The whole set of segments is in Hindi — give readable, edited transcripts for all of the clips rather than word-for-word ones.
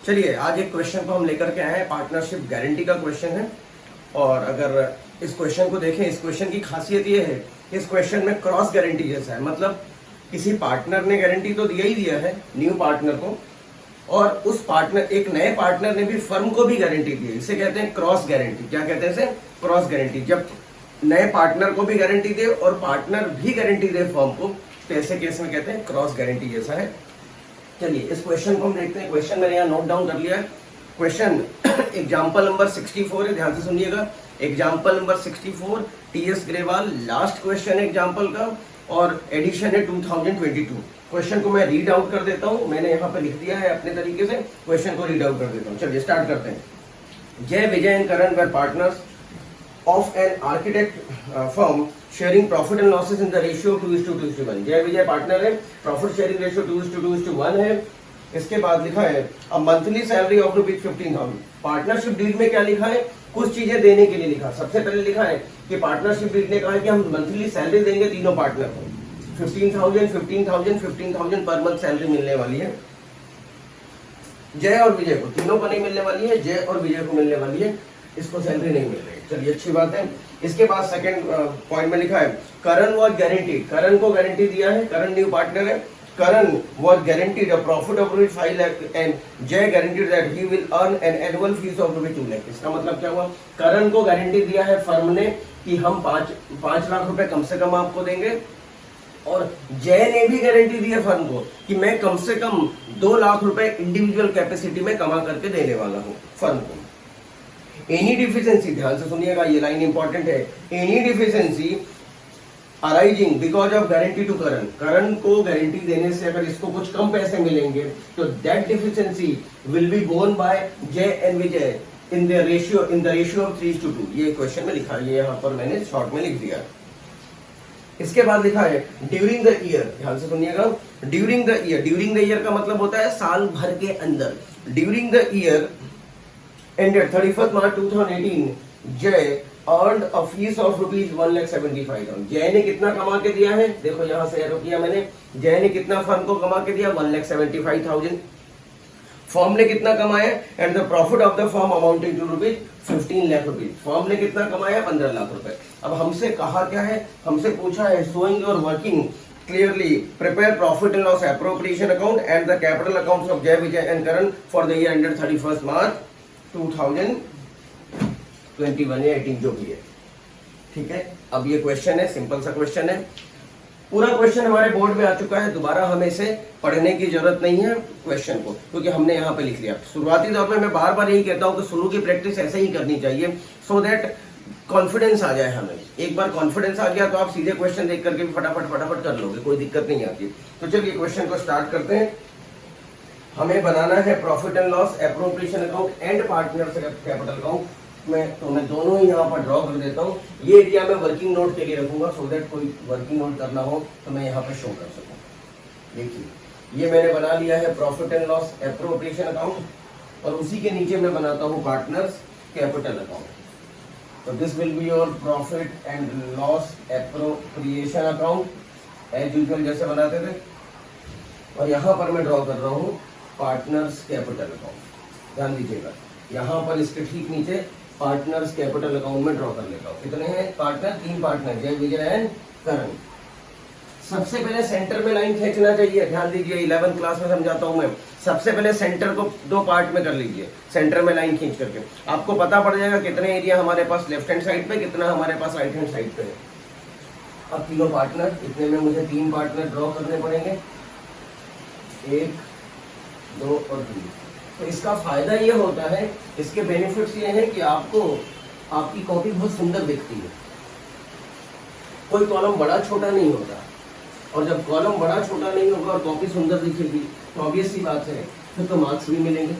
चलिए आज एक क्वेश्चन को हम लेकर के आए हैं, पार्टनरशिप गारंटी का क्वेश्चन है। और अगर इस क्वेश्चन को देखें, इस क्वेश्चन की खासियत ये है, इस क्वेश्चन में क्रॉस गारंटी जैसा है। मतलब किसी पार्टनर ने गारंटी तो दिया ही दिया है न्यू पार्टनर को, और उस पार्टनर, एक नए पार्टनर ने भी फर्म को भी गारंटी दी है। इसे कहते हैं क्रॉस गारंटी। क्या कहते हैं इसे? Cross guarantee. जब नए पार्टनर को भी गारंटी दे और पार्टनर भी गारंटी दे फर्म को, तो ऐसे केस में कहते हैं क्रॉस गारंटी जैसा है। चलिए इस क्वेश्चन को हम देखते हैं। क्वेश्चन मैंने यहाँ नोट डाउन कर लिया है। क्वेश्चन एग्जाम्पल नंबर 64 है, ध्यान से सुनिएगा। Example number 64 TS Grewal, last question है एग्जाम्पल का, और एडिशन है 2022। क्वेश्चन को मैं रीड आउट कर देता हूँ, मैंने यहाँ पे लिख दिया है अपने तरीके से, क्वेश्चन को रीड आउट कर देता हूँ। चलिए स्टार्ट करते हैं। Jay, Vijay and Karan are partners of an architect firm sharing profit and losses in the ratio 2:1. Jay Vijay partner है, प्रॉफिट शेयरिंग रेशियो 2:1 है। इसके बाद लिखा है a monthly salary of ₹15,000। Partnership deed में क्या लिखा है? कुछ चीजें देने के लिए लिखा। सबसे पहले लिखा है कि पार्टनरशिप डीड ने कहा है कि हम मंथली सैलरी देंगे तीनों पार्टनर को, 15,000 पर मंथ सैलरी मिलने वाली है। जय और विजय को, तीनों को नहीं मिलने वाली है, जय और विजय को मिलने वाली है, इसको सैलरी नहीं मिल रही। चलिए अच्छी बात है। इसके बाद सेकंड पॉइंट में लिखा है करण वॉज गारंटीड। करण को गारंटी दिया है, करण न्यू पार्टनर है। Karan was guaranteed a profit of ₹5 lakh and Jay guaranteed that he will earn an annual fees of ₹2 lakh. इसका मतलब क्या हुआ? करण को गारंटी दिया है फर्म ने कि हम 5 लाख रुपए कम से कम आपको देंगे, और जय ने भी गारंटी दी है फर्म को कि मैं कम से कम 2 लाख रुपए इंडिविजुअल कैपेसिटी में कमा करके देने वाला हूं फर्म को। एनी डिफिशिएंसी, ध्यान से सुनिएगा, ये लाइन इंपॉर्टेंट है। Any deficiency arising because of guarantee to Karan. Karan को गारंटी देने से अगर इसको कुछ कम पैसे मिलेंगे तो that deficiency will be borne by Jay and Vijay in the ratio of 3:2। ये क्वेश्चन में लिखा है, ये यहाँ पर मैंने शॉर्ट में लिख दिया। इसके बाद लिखा है ड्यूरिंग द ईयर, ध्यान से सुनिएगा, during the year. During the year का मतलब होता है साल भर के अंदर। During the year ended 31st March 2018, Jay earned a fees of ₹1,75,000। जय ने कितना कमा के दिया है? देखो यहां से एरो किया मैंने। जय ने कितना फर्म को कमा के दिया? 1,75,000। फर्म ने कितना कमाया? And the profit of the firm amounting to ₹15 lakh. Firm ने कितना कमाया? 15 लाख रुपए। अब हमसे कहा क्या है? हमसे पूछा है showing your working clearly prepare profit and loss appropriation account and the capital accounts of Jay, Vijay and Karan for the year ended 31st March 2021 या 18 जो भी है। ठीक है, अब ये क्वेश्चन है, सिंपल सा क्वेश्चन है। पूरा क्वेश्चन हमारे बोर्ड में आ चुका है, दोबारा हमें इसे पढ़ने की जरूरत नहीं है क्वेश्चन को, क्योंकि हमने यहाँ पे लिख लिया। शुरुआती दौर में मैं बार बार यही कहता हूँ कि शुरू की प्रैक्टिस ऐसे ही करनी चाहिए, सो दैट कॉन्फिडेंस आ जाए हमें। एक बार कॉन्फिडेंस आ गया तो आप सीधे क्वेश्चन देख करके भी फटाफट कर लोगे, कोई दिक्कत नहीं आती। तो चलिए क्वेश्चन को स्टार्ट करते हैं। हमें बनाना है profit and loss appropriation account and partners capital account में, तो मैं दोनों ही यहाँ पर ड्रॉ कर देता हूँ। ये एरिया मैं वर्किंग नोट के लिए रखूंगा, सो दैट कोई वर्किंग नोट करना हो तो मैं यहाँ पे शो कर सकूँ। देखिए ये मैंने बना लिया है profit and loss appropriation account, और उसी के नीचे मैं बनाता हूँ पार्टनर्स कैपिटल अकाउंट। तो this will be your profit and loss appropriation account as usual जैसे बनाते थे, और यहाँ पर मैं ड्रॉ कर रहा हूँ पार्टनर्स कैपिटल अकाउंट। ध्यान दीजिएगा, यहाँ पर इसके ठीक नीचे पार्टनर्स कैपिटल अकाउंट में ड्रॉ कर लेता हूँ। कितने हैं पार्टनर? 3 पार्टनर, जय, विजय एंड करण। सबसे पहले सेंटर में लाइन खींचना चाहिए। ध्यान दीजिए, 11th क्लास में समझाता हूँ मैं। सबसे पहले सेंटर को 2 पार्ट में कर लीजिए, सेंटर में लाइन खींच करके आपको पता पड़ जाएगा कितने एरिया हमारे पास लेफ्ट हैंड साइड पे, कितना हमारे पास राइट हैंड साइड पे है। अब तीनों पार्टनर, इतने में मुझे 3 पार्टनर ड्रॉ करने पड़ेंगे, 1, 2 और 3। तो इसका फायदा ये होता है, इसके बेनिफिट्स ये हैं कि आपको आपकी कॉपी बहुत सुंदर दिखती है, कोई कॉलम बड़ा छोटा नहीं होता, और जब कॉलम बड़ा छोटा नहीं होगा और कॉपी सुंदर दिखेगी तो ऑब्वियस सी बात है फिर तो मार्क्स भी मिलेंगे।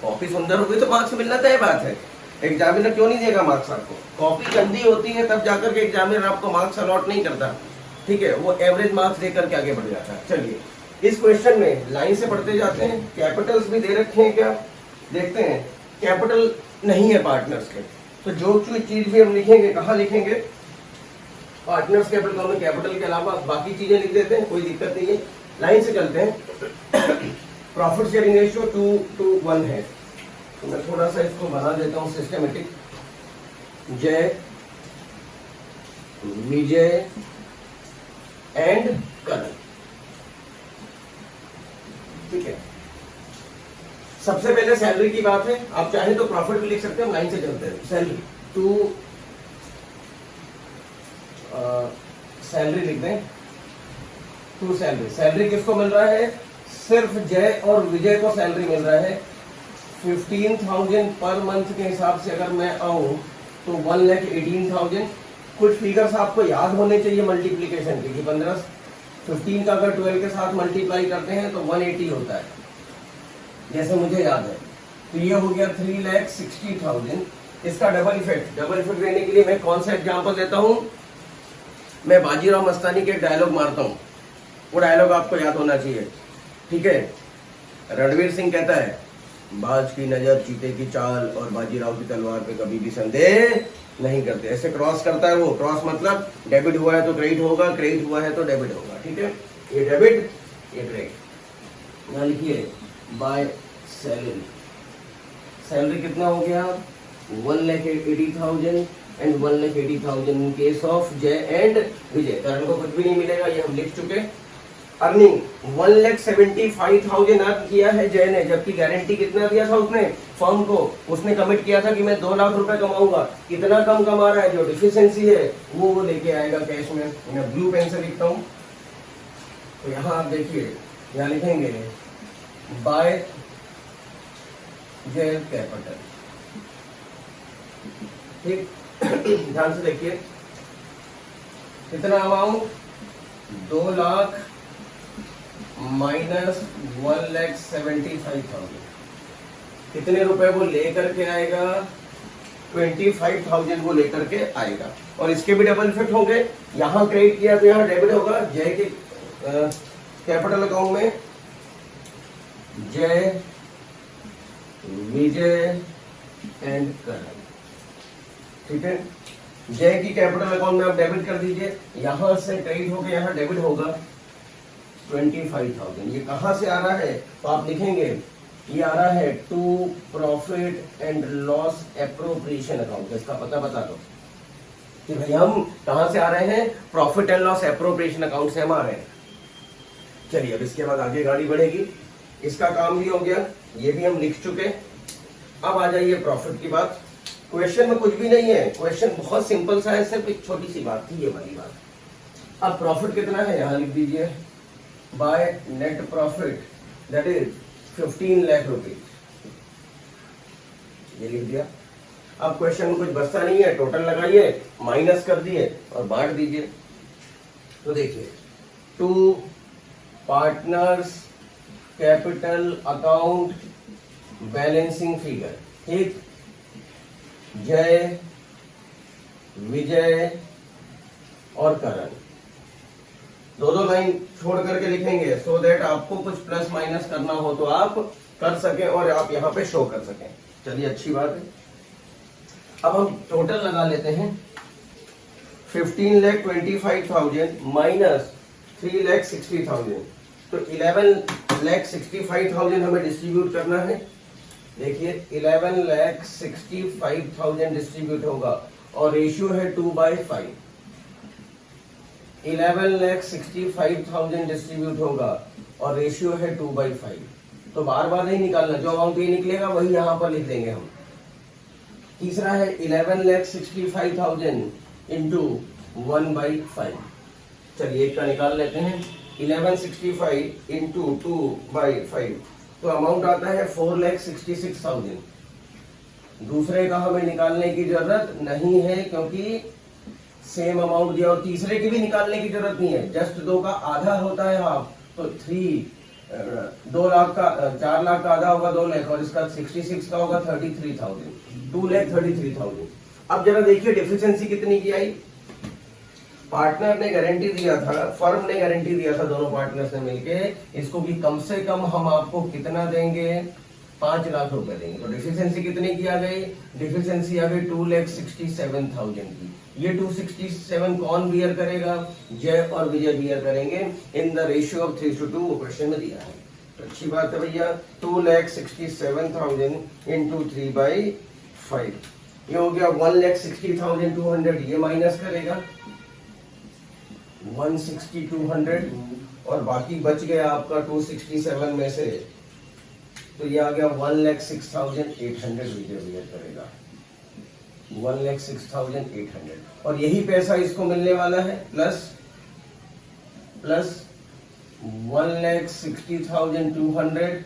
कॉपी सुंदर होगी तो मार्क्स मिलना तय बात है। एग्जामिनर क्यों नहीं देगा मार्क्स आपको? कॉपी गंदी होती है तब जाकर के एग्जामिनर आपको मार्क्स अलॉट नहीं करता, ठीक है, वो एवरेज मार्क्स देकर के आगे बढ़ जाता है। चलिए इस क्वेश्चन में लाइन से पढ़ते जाते हैं। कैपिटल्स भी दे रखे हैं क्या, देखते हैं। कैपिटल नहीं है पार्टनर्स के, तो जो चीज भी हम लिखेंगे कहाँ लिखेंगे? पार्टनर्स कैपिटल में कैपिटल के अलावा बाकी चीजें लिख देते हैं, कोई दिक्कत नहीं है। लाइन से चलते हैं। प्रॉफिट शेयरिंग रेशियो 2:1 है। तो मैं थोड़ा सा इसको बना देता हूं सिस्टमेटिक। जय, विजय एंड करण, ठीक है। सबसे पहले सैलरी की बात है, आप चाहें तो प्रॉफिट भी लिख सकते हैं, हम लाइन से चलते हैं। सैलरी सैलरी लिख दें, टू सैलरी। सैलरी किसको मिल रहा है? सिर्फ जय और विजय को सैलरी मिल रहा है। 15,000 पर मंथ के हिसाब से अगर मैं आऊं तो 1,18,000। कुछ फिगर्स आपको याद होने चाहिए मल्टीप्लीकेशन के, कि 15 का अगर 12 के साथ मल्टीप्लाई करते हैं तो 180 होता है, जैसे मुझे याद है। तो ये हो गया 3,60,000। इसका डबल इफेक्ट देने के लिए मैं कौन सा एग्जाम्पल देता हूं? मैं बाजीराव मस्तानी के डायलॉग मारता हूं, वो डायलॉग आपको याद होना चाहिए, ठीक है। रणवीर सिंह कहता है, बाज की नजर चीते की चाल और बाजीराव की तलवार पे कभी भी संदेह नहीं करते। ऐसे क्रॉस करता है वो। क्रॉस मतलब डेबिट हुआ है तो क्रेडिट होगा, क्रेडिट हुआ है तो डेबिट होगा, ठीक है। ये डेबिट, ये क्रेडिट। यहाँ लिखिए बाय सैलरी। सैलरी कितना हो गया? 1,80,000 एंड 1,80,000 इन केस ऑफ जय एंड विजय। करण को कुछ भी नहीं मिलेगा, ये हम लिख चुके। अर्निंग 1,75,000 अर्न किया है जय ने, जबकि गारंटी कितना दिया था उसने फर्म को? उसने कमिट किया था कि मैं 2 लाख रुपए कमाऊंगा। कितना कम कमा रहा है? जो डिफिशिएंसी है वो लेके आएगा कैश में। मैं ब्लू पेन से लिखता हूं, तो यहां आप देखिए, यहां लिखेंगे बाय जय कैपिटल, ठीक। ध्यान से देखिए, कितना अमाउंट? 2 लाख माइनस 1,75,000। कितने रुपए वो लेकर के आएगा? 25,000 वो लेकर के आएगा। और इसके भी डबल इफेक्ट होंगे। यहां क्रेडिट किया तो यहां डेबिट होगा। जय के कैपिटल अकाउंट में जय, विजय एंड करण, ठीक है। जय की कैपिटल अकाउंट में आप डेबिट कर दीजिए, यहां से क्रेडिट होगा, यहां डेबिट होगा 25,000। ये कहां से आ रहा है? तो आप लिखेंगे ये आ रहा है to profit and loss appropriation account. इसका पता बता दो कि भाई हम कहां से आ रहे हैं? Profit and loss appropriation account से हम आ रहे हैं। चलिए, अब इसके बाद आगे गाड़ी बढ़ेगी। इसका काम भी हो गया, ये भी हम लिख चुके। अब आ जाइए प्रॉफिट की बात। क्वेश्चन में कुछ भी नहीं है, क्वेश्चन बहुत सिंपल सा है, सिर्फ एक छोटी सी बात थी, ये वाली बात। अब प्रॉफिट कितना है यहां लिख दीजिए, by net profit that is 15 lakh rupees, ये लिख दिया। अब क्वेश्चन में कुछ बचता नहीं है, टोटल लगाइए, माइनस कर दिए और बांट दीजिए। तो देखिए, to partners capital account balancing figure, ठीक। जय, विजय और करण, दो लाइन छोड़ करके लिखेंगे, सो दैट आपको कुछ प्लस माइनस करना हो तो आप कर सकें और आप यहां पे शो कर सकें। चलिए, अच्छी बात है। अब हम टोटल लगा लेते हैं। 15,25,000 माइनस 3,60,000, तो 11,65,000 हमें डिस्ट्रीब्यूट करना है। देखिए, 11,65,000 डिस्ट्रीब्यूट होगा और रेशियो है 2/5। 11,65,000 डिस्ट्रीब्यूट होगा और रेशियो है 2/5। तो बार बार नहीं निकालना, जो अमाउंट ये निकलेगा वही यहां पर लिख देंगे हम। तीसरा है 11,65,000 इंटू 1/5। चलिए, एक का निकाल लेते हैं। 1165 इंटू 2/5, तो अमाउंट आता है 4,66,000। दूसरे का हमें निकालने की जरूरत नहीं है क्योंकि सेम अमाउंट दिया, और तीसरे की भी निकालने की जरूरत नहीं है, जस्ट 2 का आधा होता है हाफ। तो 2 लाख का 4 लाख का आधा होगा 2 लाख, और इसका 66 का होगा 33,000, 2,33,000। अब जरा देखिए डिफिशिएंसी कितनी की आई। पार्टनर ने गारंटी दिया था, फर्म ने गारंटी दिया था, दोनों पार्टनर्स ने मिलके इसको भी कम से कम हम आपको कितना देंगे? 5 लाख रुपए देंगे। तो डिफिशिएंसी कितनी की आ गई? डिफिशिएंसी आ गई 2,67,000 की। ये 267 कौन बियर करेगा? जय और विजय बियर करेंगे इन द रेशियो ऑफ 3:2, वो क्वेश्चन में दिया है। तो अच्छी बात है भैया। 2,67,000 इंटू 3/5 ये हो गया 1,60,200। ये माइनस करेगा 160,200 और बाकी बच गया आपका 267 में से, तो ये आ गया 1,06,800 भैया करेगा 1,06,800। और यही पैसा इसको मिलने वाला है प्लस 1,60,200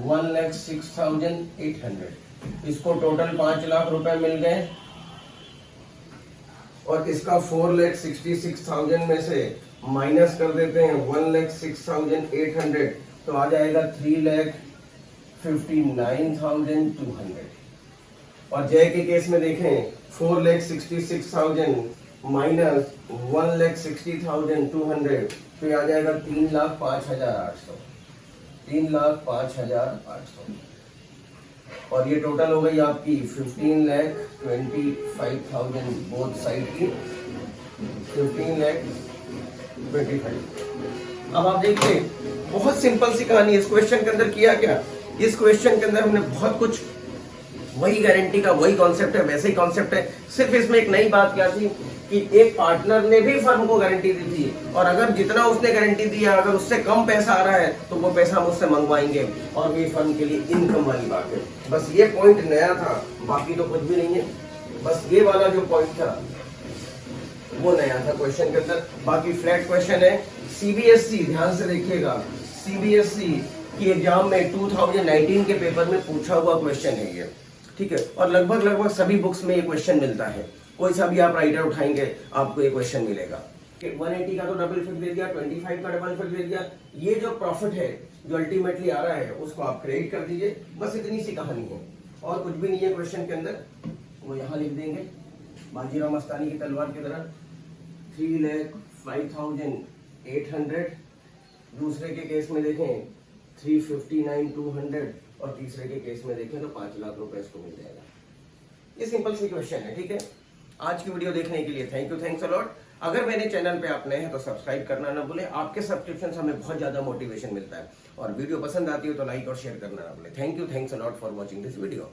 1,06,800। इसको टोटल 5 लाख रुपए मिल गए और इसका 4,66,000 में से माइनस कर देते हैं 1,06,800 तो आ जाएगा 3,59,200। और जय के केस में देखें 4,66,000 माइनस 1,60,200 तो ये आ जाएगा 3,05,800 3,05,800। और ये टोटल हो गई आपकी 15,25,000 बोथ साइड की 15,25,000। अब आप देखिए बहुत सिंपल सी कहानी इस क्वेश्चन के अंदर किया क्या, इस क्वेश्चन के अंदर हमने बहुत कुछ वही गारंटी का वही कॉन्सेप्ट है, वैसे ही कॉन्सेप्ट है। सिर्फ इसमें एक नई बात क्या थी कि एक पार्टनर ने भी फर्म को गारंटी दी थी और अगर जितना उसने गारंटी दिया अगर उससे कम पैसा आ रहा है तो वो पैसा हम उससे मंगवाएंगे और ये फर्म के लिए इनकम वाली बात है। बस ये पॉइंट नया था, बाकी तो कुछ भी नहीं है। बस ये वाला जो पॉइंट था वो नया था क्वेश्चन के अंदर, बाकी फ्लैट क्वेश्चन है। सीबीएसई ध्यान से देखिएगा, सीबीएसई की एग्जाम में 2019 के पेपर में पूछा हुआ क्वेश्चन है ये, ठीक है। और लगभग सभी बुक्स में ये क्वेश्चन मिलता है, कोई सा भी आप राइटर उठाएंगे आपको ये क्वेश्चन मिलेगा। 180 का तो डबल फिक्स दे दिया, 25 का डबल फिक्स दे दिया। ये जो प्रॉफिट है जो अल्टीमेटली आ रहा है उसको आप क्रेडिट कर दीजिए, बस इतनी सी कहानी है और कुछ भी नहीं है क्वेश्चन के अंदर। वो यहाँ लिख देंगे बाजीराव मस्तानी की तलवार की तरह 3,05,800। दूसरे के केस में देखें 3,59,200 और तीसरे के केस में देखें तो 5 लाख रुपए इसको मिल जाएगा। ये सिंपल सी क्वेश्चन है, ठीक है। आज की वीडियो देखने के लिए थैंक्स अ लॉट। अगर मेरे चैनल पे आप नए हैं तो सब्सक्राइब करना ना भूलें, आपके सब्सक्रिप्शन से हमें बहुत ज्यादा मोटिवेशन मिलता है। और वीडियो पसंद आती हो तो लाइक और शेयर करना ना भूलें। Thanks a lot for watching this video.